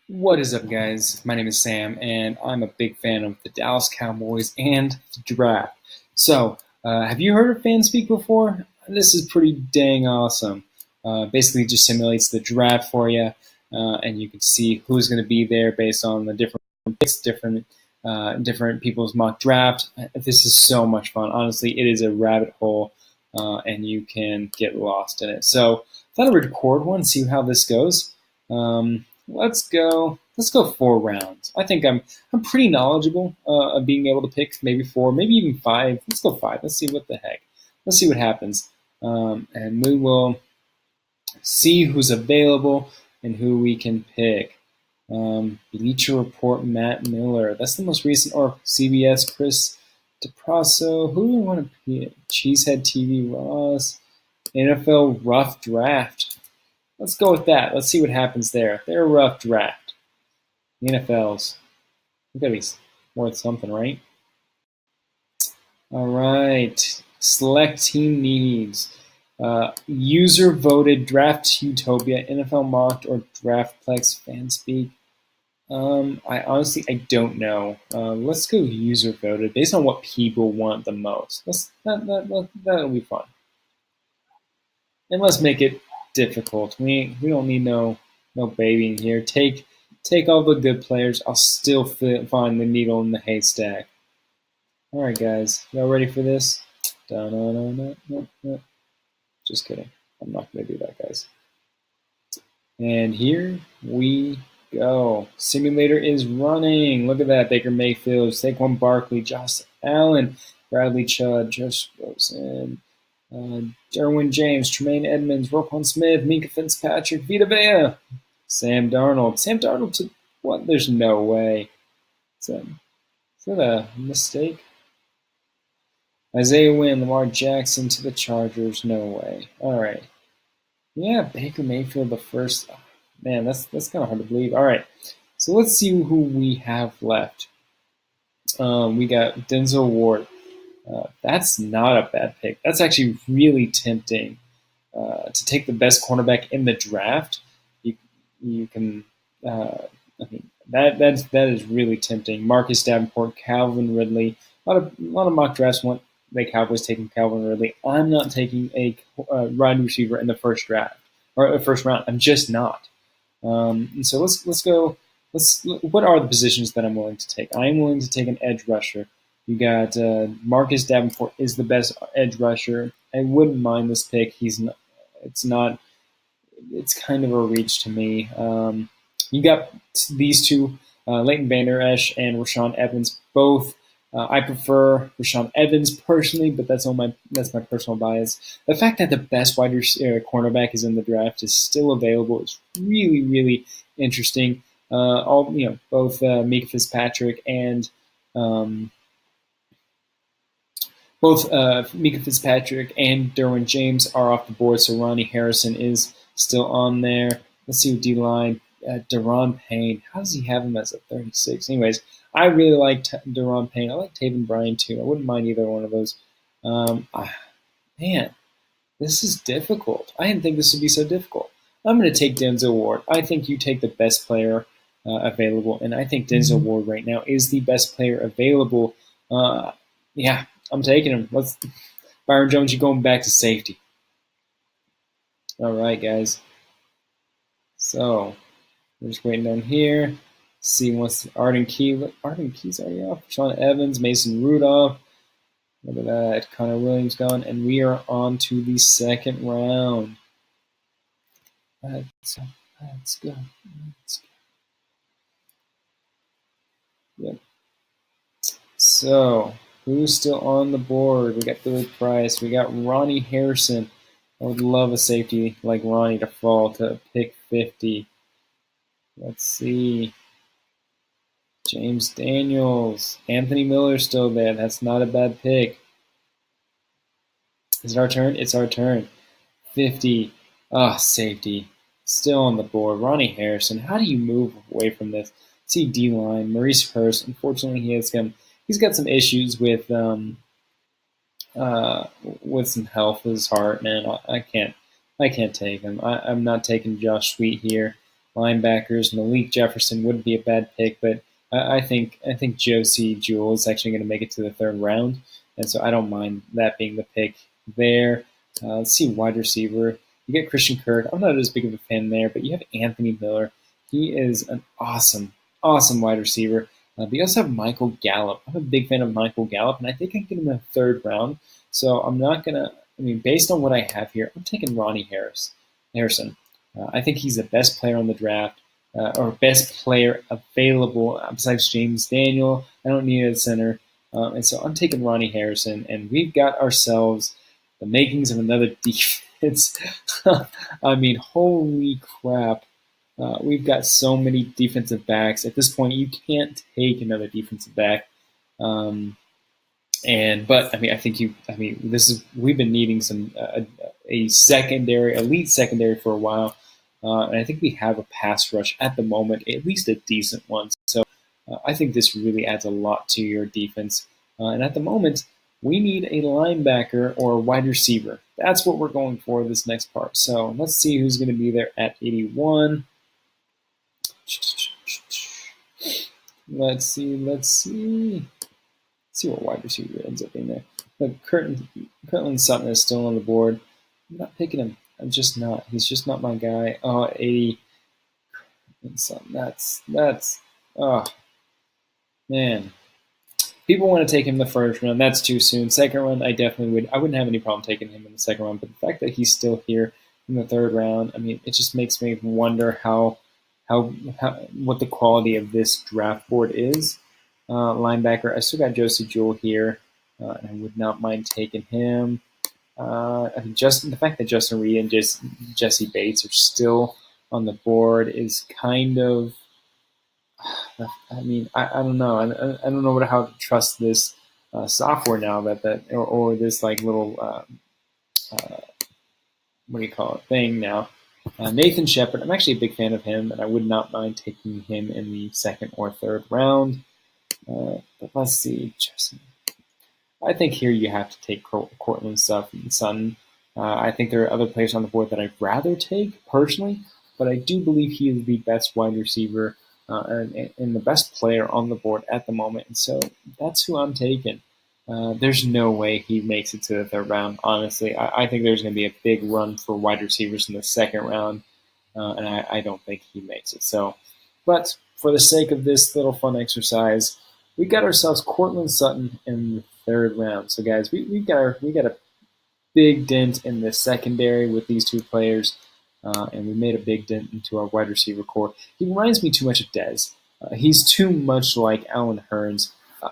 What is up, guys? My name is Sam, and I'm a big fan of the Dallas Cowboys and the draft. Have you heard of Fanspeak before? This is pretty dang awesome. Basically, just simulates the draft for you, and you can see who's going to be there based on the different picks, different people's mock draft. This is so much fun. Honestly, it is a rabbit hole, and you can get lost in it. So, I thought I'd record one, see how this goes. Let's go. Let's go 4 rounds. I think I'm pretty knowledgeable of being able to pick maybe four, maybe even five. Let's go five. Let's see what the heck. Let's see what happens, and we will see who's available and who we can pick. Bleacher Report Matt Miller. That's the most recent. Or CBS Chris DePrasso. Who do we want to pick? Cheesehead TV Ross. NFL Rough Draft. Let's go with that. Let's see what happens there. They're a rough draft. The NFL's. They've got to be worth something, right? All right. Select team needs. User voted Draft Utopia, NFL mocked, or Draftplex Fanspeak. I don't know. Let's go user voted based on what people want the most. That'll be fun. And let's make it difficult. We don't need no babying here. Take all the good players. I'll still find the needle in the haystack. All right, guys, y'all ready for this? Da-na-na-na-na-na. Just kidding. I'm not gonna do that, guys. And here we go. Simulator is running. Look at that. Baker Mayfield, Saquon Barkley, Josh Allen, Bradley Chubb, Josh Rosen, Derwin James, Tremaine Edmonds, Roquan Smith, Minka Fitzpatrick, Vita Vea, Sam Darnold. Sam Darnold to what? There's no way. Is that a mistake? Isaiah Wynn, Lamar Jackson to the Chargers. No way. All right. Yeah, Baker Mayfield the first. Oh, man, that's kind of hard to believe. All right. So let's see who we have left. We got Denzel Ward. That's not a bad pick. That's actually really tempting to take the best cornerback in the draft. You can. I mean, that is really tempting. Marcus Davenport, Calvin Ridley. A lot of mock drafts want the Cowboys taking Calvin Ridley. I'm not taking a wide receiver in the first draft or first round. I'm just not. And so let's go. What are the positions that I'm willing to take? I am willing to take an edge rusher. You got Marcus Davenport is the best edge rusher. I wouldn't mind this pick. He's not. It's not. It's kind of a reach to me. You got these two, Leighton Vander Esch and Rashaan Evans. Both, I prefer Rashaan Evans personally, but that's my personal bias. The fact that the best wide cornerback is in the draft is still available is really really interesting. Both Mika Fitzpatrick and Derwin James are off the board, so Ronnie Harrison is still on there. Let's see what D-line. Deron Payne. How does he have him as a 36? Anyways, I really like Deron Payne. I like Taven Bryan too. I wouldn't mind either one of those. Man, this is difficult. I didn't think this would be so difficult. I'm going to take Denzel Ward. I think you take the best player available, and I think Denzel Ward right now is the best player available. Yeah, I'm taking him. Byron Jones, you're going back to safety. All right, guys. So we're just waiting down here. See what's Arden Key. Arden Key's already off. Sean Evans, Mason Rudolph. Look at that. Connor Williams gone. And we are on to the second round. Let's go. Let's go. Yep. So, who's still on the board? We got Billy Price. We got Ronnie Harrison. I would love a safety like Ronnie to fall to pick 50. Let's see. James Daniels. Anthony Miller's still there. That's not a bad pick. Is it our turn? It's our turn. 50. Safety. Still on the board. Ronnie Harrison. How do you move away from this? See D-line. Maurice Hurst. Unfortunately, he's got some issues with some health with his heart, man. I can't take him. I'm not taking Josh Sweet here. linebackers. Malik Jefferson would be a bad pick, but I think Josie Jewell is actually going to make it to the third round, and so I don't mind that being the pick there. Let's see, wide receiver. You get Christian Kirk. I'm not as big of a fan there, but you have Anthony Miller. He is an awesome wide receiver. But you also have Michael Gallup. I'm a big fan of Michael Gallup, and I think I can get him in the third round. So I'm not gonna. I mean, based on what I have here, I'm taking Harrison. I think he's the best player on the draft, or best player available besides James Daniel. I don't need a center, and so I'm taking Ronnie Harrison, and we've got ourselves the makings of another defense. I mean, holy crap. We've got so many defensive backs. At this point, you can't take another defensive back. Um, but I mean, I think you. I mean, this is we've been needing some a secondary, elite secondary for a while, and I think we have a pass rush at the moment, at least a decent one. So I think this really adds a lot to your defense. And at the moment, we need a linebacker or a wide receiver. That's what we're going for this next part. So let's see who's going to be there at 81. Let's see. See what wide receiver ends up being there. But Curtin Sutton is still on the board. I'm not picking him. I'm just not. He's just not my guy. Oh, 80. Sutton. That's. Oh man. People want to take him the first round. That's too soon. Second round, I definitely would. I wouldn't have any problem taking him in the second round. But the fact that he's still here in the third round, I mean, it just makes me wonder how what the quality of this draft board is. Linebacker, I still got Josie Jewell here, and I would not mind taking him. I mean, just the fact that Justin Reed and Jesse Bates are still on the board is kind of. I mean, I don't know. I don't know how to trust this software now or this like little uh, what do you call it thing now. Nathan Shepard, I'm actually a big fan of him, and I would not mind taking him in the second or third round. But let's see, Justin. I think here you have to take Cortland Sutton. I think there are other players on the board that I'd rather take personally, but I do believe he is the best wide receiver and the best player on the board at the moment. And so that's who I'm taking. There's no way he makes it to the third round. Honestly, I think there's going to be a big run for wide receivers in the second round, and I don't think he makes it. So, but for the sake of this little fun exercise, we got ourselves Cortland Sutton in the third round. So, guys, we got a big dent in the secondary with these two players, and we made a big dent into our wide receiver core. He reminds me too much of Dez. He's too much like Alan Hearns.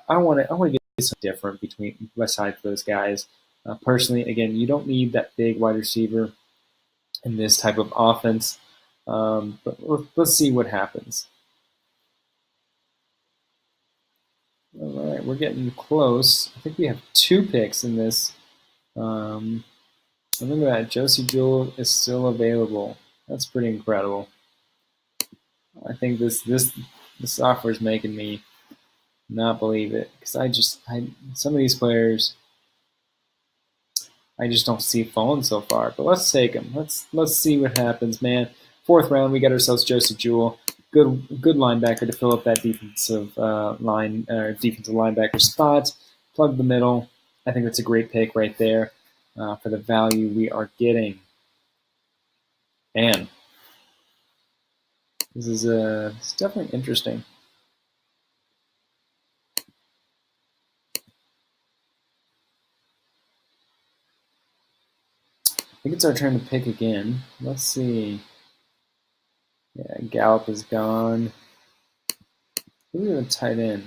I want to get something different besides those guys. Personally, again, you don't need that big wide receiver in this type of offense. But let's see what happens. All right, we're getting close. I think we have 2 picks in this. And look at that, Josie Jewell is still available. That's pretty incredible. I think this software is making me not believe it because some of these players I just don't see falling so far. But let's take them. Let's see what happens, man. Fourth round, we got ourselves Joseph Jewell, good linebacker to fill up that defensive defensive linebacker spot. Plug the middle. I think that's a great pick right there for the value we are getting. Man, this is it's definitely interesting. I think it's our turn to pick again. Let's see. Yeah, Gallup is gone. Who's going to tight end?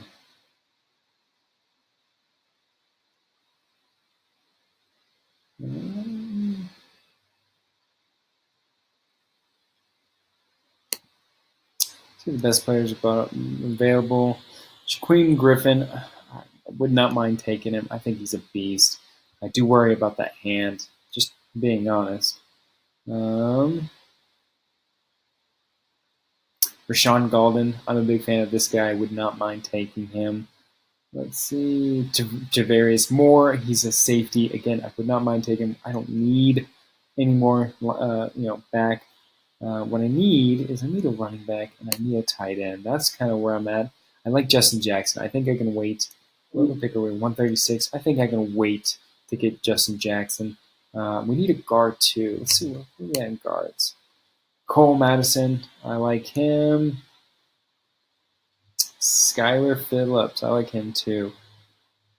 See the best players available. Shaquem Griffin, I would not mind taking him. I think he's a beast. I do worry about that hand, just being honest. Rashawn Golden, I'm a big fan of this guy. I would not mind taking him. Let's see, Javarius Moore. He's a safety. Again, I would not mind taking him. I don't need any more, back. What I need is I need a running back and I need a tight end. That's kind of where I'm at. I like Justin Jackson. I think I can wait. What pick are we? 136. I think I can wait to get Justin Jackson. We need a guard too. Let's see what we got in guards. Cole Madison. I like him. Skylar Phillips. I like him too.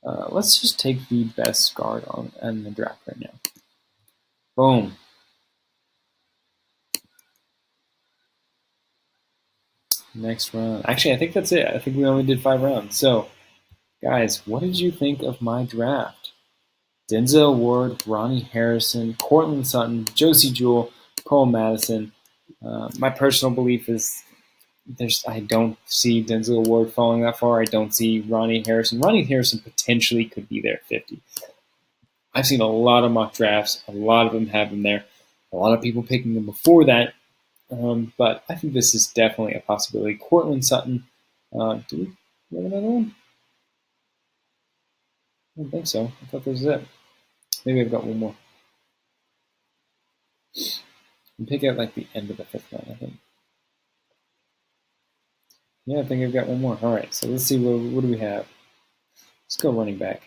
Let's just take the best guard on the draft right now. Boom. Next round. Actually, I think that's it. I think we only did 5 rounds. So, guys, what did you think of my draft? Denzel Ward, Ronnie Harrison, Cortland Sutton, Josie Jewell, Cole Madison. My personal belief is I don't see Denzel Ward falling that far. I don't see Ronnie Harrison. Ronnie Harrison potentially could be there at 50. I've seen a lot of mock drafts. A lot of them have him there. A lot of people picking him before that. But I think this is definitely a possibility. Cortland Sutton. Do we have another one? I don't think so. I thought this was it. Maybe I've got one more. We pick out like the end of the 5th round, I think. Yeah, I think I've got one more. All right, so let's see what do we have. Let's go running back.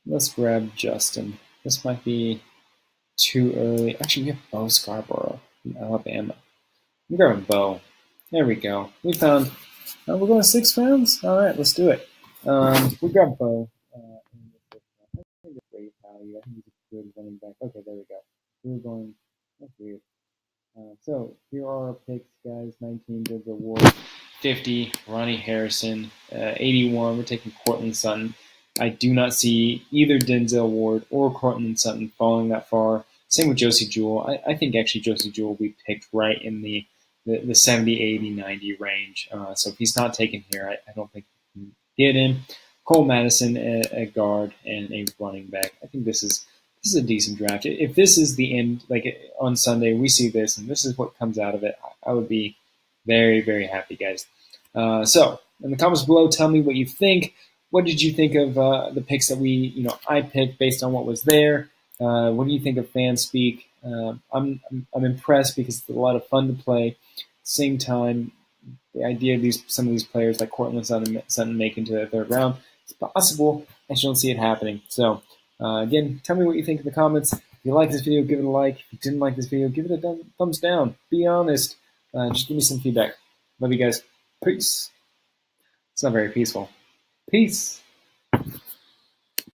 Let's grab Justin. This might be too early. Actually, we have Bo Scarborough from Alabama. I'm grabbing Bo. There we go. We found. We're going 6 rounds. All right, let's do it. We grabbed Bo. In the 5th round. I think it's great value. I think he's a good running back. Okay, there we go. We're going. That's weird. So here are our picks, guys. 19, Denzel Ward. 50, Ronnie Harrison. 81, we're taking Cortland Sutton. I do not see either Denzel Ward or Cortland Sutton falling that far. Same with Josie Jewell. I think actually Josie Jewell will be picked right in the 70, 80, 90 range. So if he's not taken here, I don't think we can get him. Cole Madison, a guard, and a running back. I think this is a decent draft. If this is the end, like on Sunday, we see this and this is what comes out of it, I would be very, very happy, guys. So in the comments below, tell me what you think. What did you think of the picks that I picked based on what was there? What do you think of Fanspeak? I'm impressed because it's a lot of fun to play. At the same time, the idea of some of these players like Cortland Sutton making to the 3rd round, it's possible. I just don't see it happening. So again, tell me what you think in the comments. If you like this video, give it a like. If you didn't like this video, give it a thumbs down. Be honest. Just give me some feedback. Love you guys. Peace. It's not very peaceful. Peace.